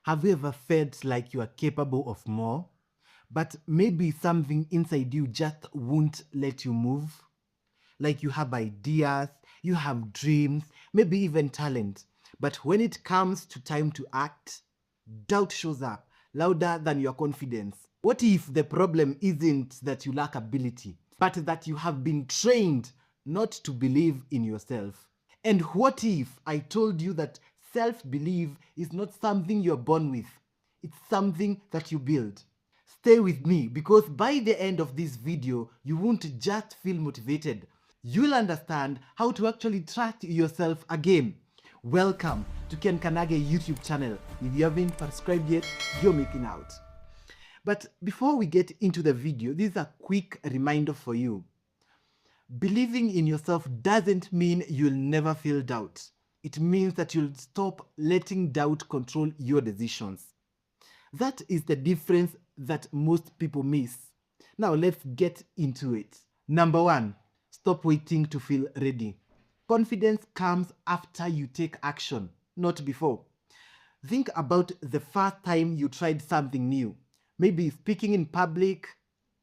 Have you ever felt like you are capable of more, but maybe something inside you just won't let you move? Like you have ideas, you have dreams, maybe even talent. But when it comes to time to act, doubt shows up louder than your confidence. What if the problem isn't that you lack ability, but that you have been trained not to believe in yourself? And what if I told you that self belief is not something you're born with, it's something that you build? Stay with me because by the end of this video, you won't just feel motivated. You'll understand how to actually trust yourself again. Welcome to Kanage YouTube channel. If you haven't subscribed yet, you're missing out. But before we get into the video, this is a quick reminder for you. Believing in yourself doesn't mean you'll never feel doubt. It means that you'll stop letting doubt control your decisions. That is the difference that most people miss. Now let's get into it. Number one, stop waiting to feel ready. Confidence comes after you take action, not before. Think about the first time you tried something new. Maybe speaking in public,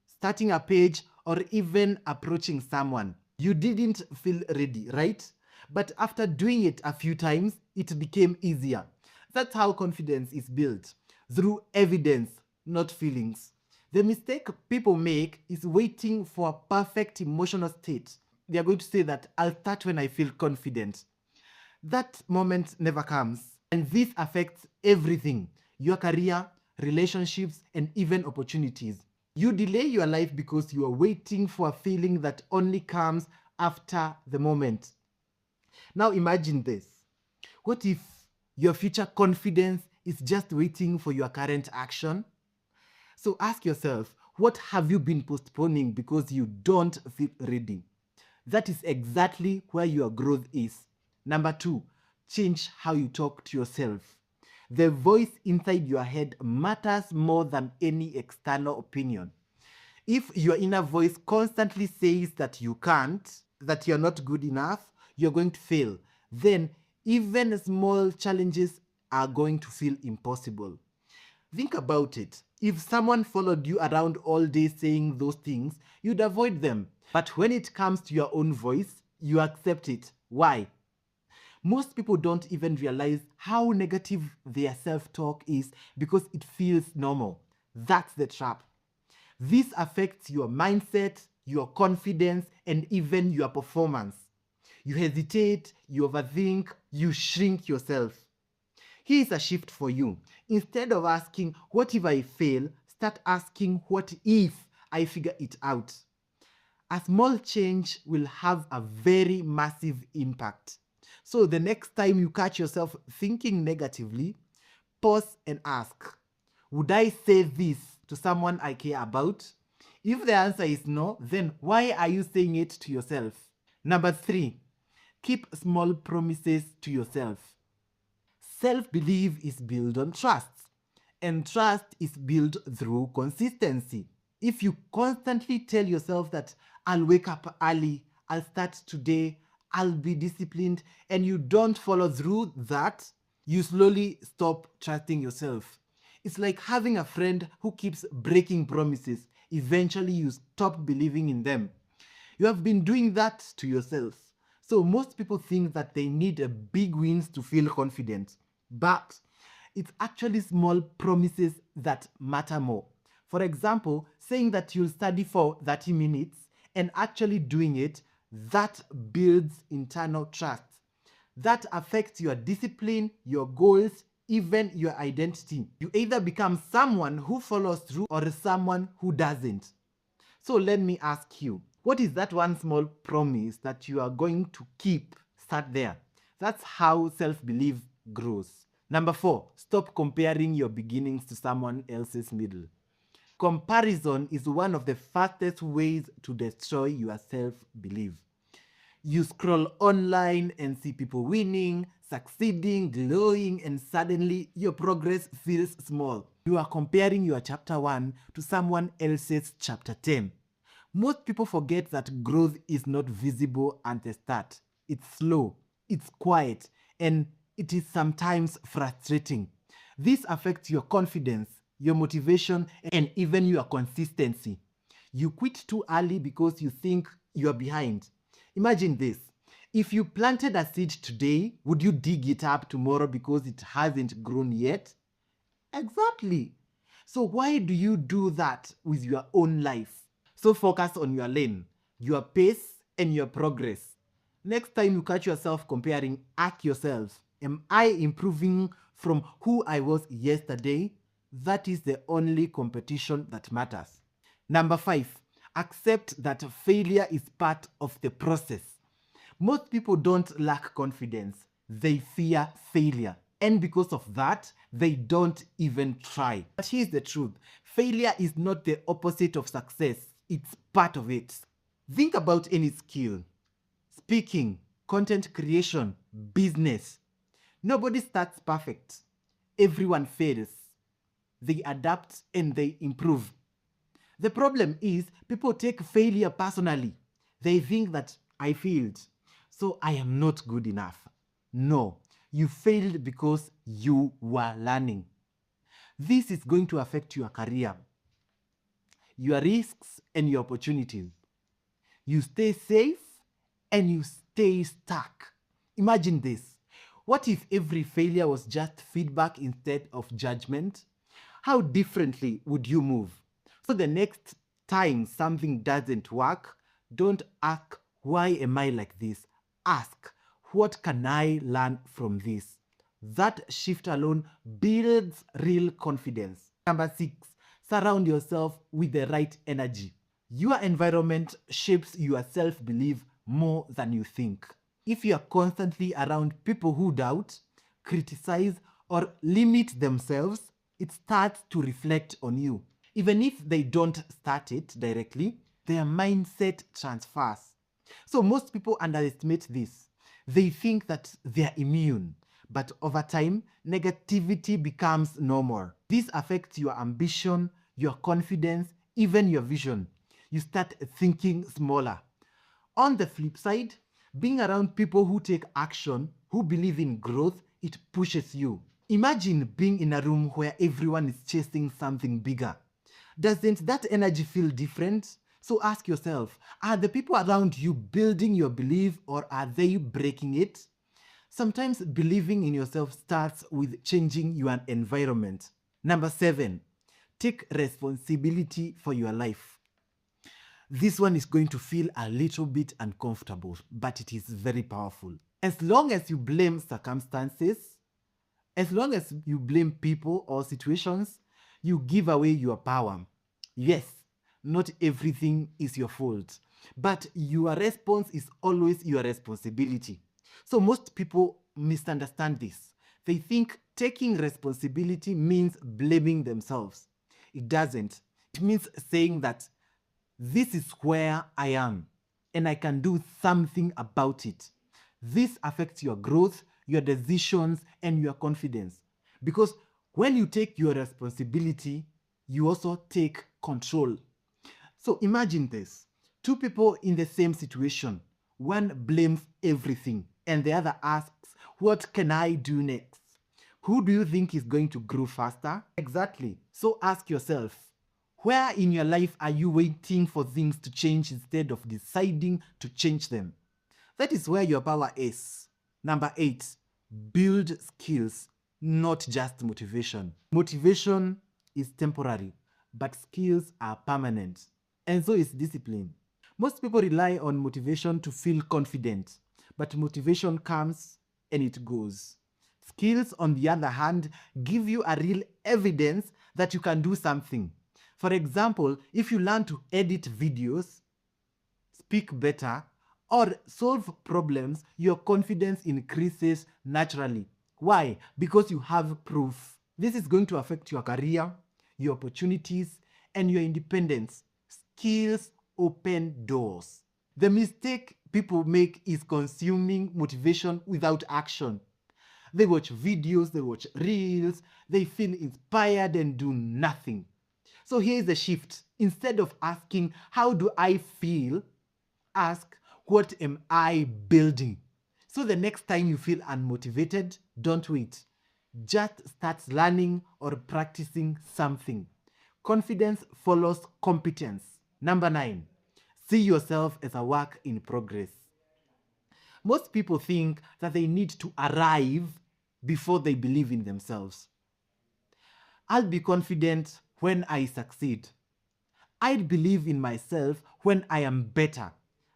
starting a page, or even approaching someone. You didn't feel ready, right? But after doing it a few times, it became easier. That's how confidence is built, through evidence, not feelings. The mistake people make is waiting for a perfect emotional state. They are going to say that I'll start when I feel confident. That moment never comes. And this affects everything: your career, relationships, and even opportunities. You delay your life because you are waiting for a feeling that only comes after the moment. Now imagine this. What if your future confidence is just waiting for your current action? So ask yourself, what have you been postponing because you don't feel ready? That is exactly where your growth is. Number two, change how you talk to yourself. The voice inside your head matters more than any external opinion. If your inner voice constantly says that you can't, that you're not good enough, you're going to fail, then even small challenges are going to feel impossible. Think about it. If someone followed you around all day saying those things, you'd avoid them. But when it comes to your own voice, you accept it. Why? Most people don't even realize how negative their self-talk is because it feels normal. That's the trap. This affects your mindset, your confidence, and even your performance. You hesitate, you overthink, you shrink yourself. Here's a shift for you. Instead of asking, what if I fail? Start asking, what if I figure it out? A small change will have a very massive impact. So the next time you catch yourself thinking negatively, pause and ask, would I say this to someone I care about? If the answer is no, then why are you saying it to yourself? Number three, keep small promises to yourself. Self-belief is built on trust, and trust is built through consistency. If you constantly tell yourself that I'll wake up early, I'll start today, I'll be disciplined, and you don't follow through that, you slowly stop trusting yourself. It's like having a friend who keeps breaking promises. Eventually, you stop believing in them. You have been doing that to yourself. So most people think that they need a big wins to feel confident. But it's actually small promises that matter more. For example, saying that you'll study for 30 minutes and actually doing it, that builds internal trust. That affects your discipline, your goals, even your identity. You either become someone who follows through or someone who doesn't. So let me ask you, what is that one small promise that you are going to keep? Start there. That's how self-belief grows. Number four, stop comparing your beginnings to someone else's middle. Comparison is one of the fastest ways to destroy your self-belief. You scroll online and see people winning, succeeding, glowing, and suddenly your progress feels small. You are comparing your chapter 1 to someone else's chapter 10. Most people forget that growth is not visible at the start. It's slow, it's quiet, and it is sometimes frustrating. This affects your confidence, your motivation, and even your consistency. You quit too early because you think you're behind. Imagine this. If you planted a seed today, would you dig it up tomorrow because it hasn't grown yet? Exactly. So why do you do that with your own life? So focus on your lane, your pace, and your progress. Next time you catch yourself comparing, ask yourself, am I improving from who I was yesterday? That is the only competition that matters. Number 5, accept that failure is part of the process. Most people don't lack confidence, they fear failure. And because of that, they don't even try. But here's the truth, failure is not the opposite of success, it's part of it. Think about any skill: speaking, content creation, business. Nobody starts perfect. Everyone fails. They adapt and they improve. The problem is people take failure personally. They think that I failed, so I am not good enough. No, you failed because you were learning. This is going to affect your career, your risks, and your opportunities. You stay safe and you stay stuck. Imagine this. What if every failure was just feedback instead of judgment? How differently would you move? So the next time something doesn't work, don't ask, why am I like this? Ask, what can I learn from this? That shift alone builds real confidence. Number 6, surround yourself with the right energy. Your environment shapes your self-belief more than you think. If you are constantly around people who doubt, criticize, or limit themselves, it starts to reflect on you. Even if they don't start it directly, their mindset transfers. So most people underestimate this. They think that they're immune, but over time, negativity becomes normal. This affects your ambition, your confidence, even your vision. You start thinking smaller. On the flip side, being around people who take action, who believe in growth, it pushes you. Imagine being in a room where everyone is chasing something bigger. Doesn't that energy feel different? So ask yourself, are the people around you building your belief or are they breaking it? Sometimes believing in yourself starts with changing your environment. Number 7, take responsibility for your life. This one is going to feel a little bit uncomfortable, but it is very powerful. As long as you blame circumstances, as long as you blame people or situations, you give away your power. Yes, not everything is your fault, but your response is always your responsibility. So most people misunderstand this. They think taking responsibility means blaming themselves. It doesn't. It means saying that this is where I am and I can do something about it. This affects your growth, your decisions, and your confidence. Because when you take your responsibility, you also take control. So imagine this. Two people in the same situation. One blames everything and the other asks, what can I do next? Who do you think is going to grow faster? Exactly. So ask yourself, where in your life are you waiting for things to change instead of deciding to change them? That is where your power is. Number 8, build skills, not just motivation. Motivation is temporary, but skills are permanent. And so is discipline. Most people rely on motivation to feel confident, but motivation comes and it goes. Skills, on the other hand, give you a real evidence that you can do something. For example, if you learn to edit videos, speak better, or solve problems, your confidence increases naturally. Why? Because you have proof. This is going to affect your career, your opportunities, and your independence. Skills open doors. The mistake people make is consuming motivation without action. They watch videos, they watch reels, they feel inspired and do nothing. So here's the shift. Instead of asking, how do I feel? Ask, what am I building? So the next time you feel unmotivated, don't wait. Just start learning or practicing something. Confidence follows competence. Number 9, see yourself as a work in progress. Most people think that they need to arrive before they believe in themselves. I'll be confident when I succeed. I'd believe in myself when I am better.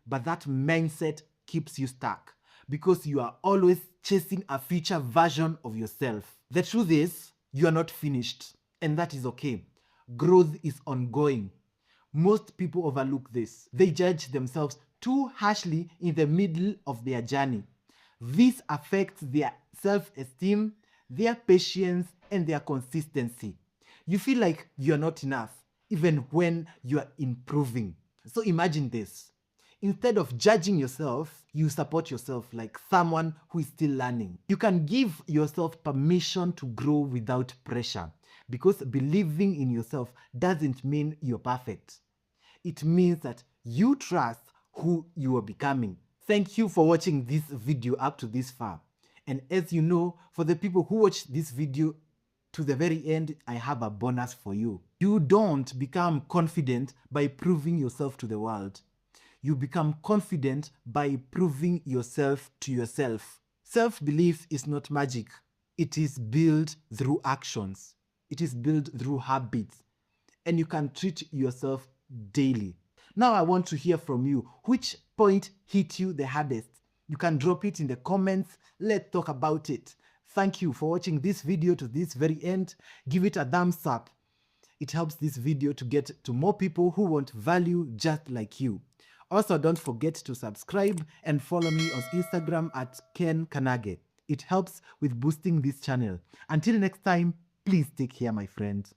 But that mindset keeps you stuck because you are always chasing a future version of yourself. The truth is, you are not finished, and that is okay. Growth is ongoing. Most people overlook this. They judge themselves too harshly in the middle of their journey. This affects their self-esteem, their patience, and their consistency. You feel like you're not enough, even when you're improving. So imagine this. Instead of judging yourself, you support yourself like someone who is still learning. You can give yourself permission to grow without pressure, because believing in yourself doesn't mean you're perfect. It means that you trust who you are becoming. Thank you for watching this video up to this far. And as you know, for the people who watch this video to the very end, I have a bonus for you. You don't become confident by proving yourself to the world. You become confident by proving yourself to yourself. Self-belief is not magic. It is built through actions. It is built through habits. And you can treat yourself daily. Now I want to hear from you. Which point hit you the hardest? You can drop it in the comments. Let's talk about it. Thank you for watching this video to this very end. Give it a thumbs up. It helps this video to get to more people who want value just like you. Also, don't forget to subscribe and follow me on Instagram at Kanage. It helps with boosting this channel. Until next time, please take care, my friends.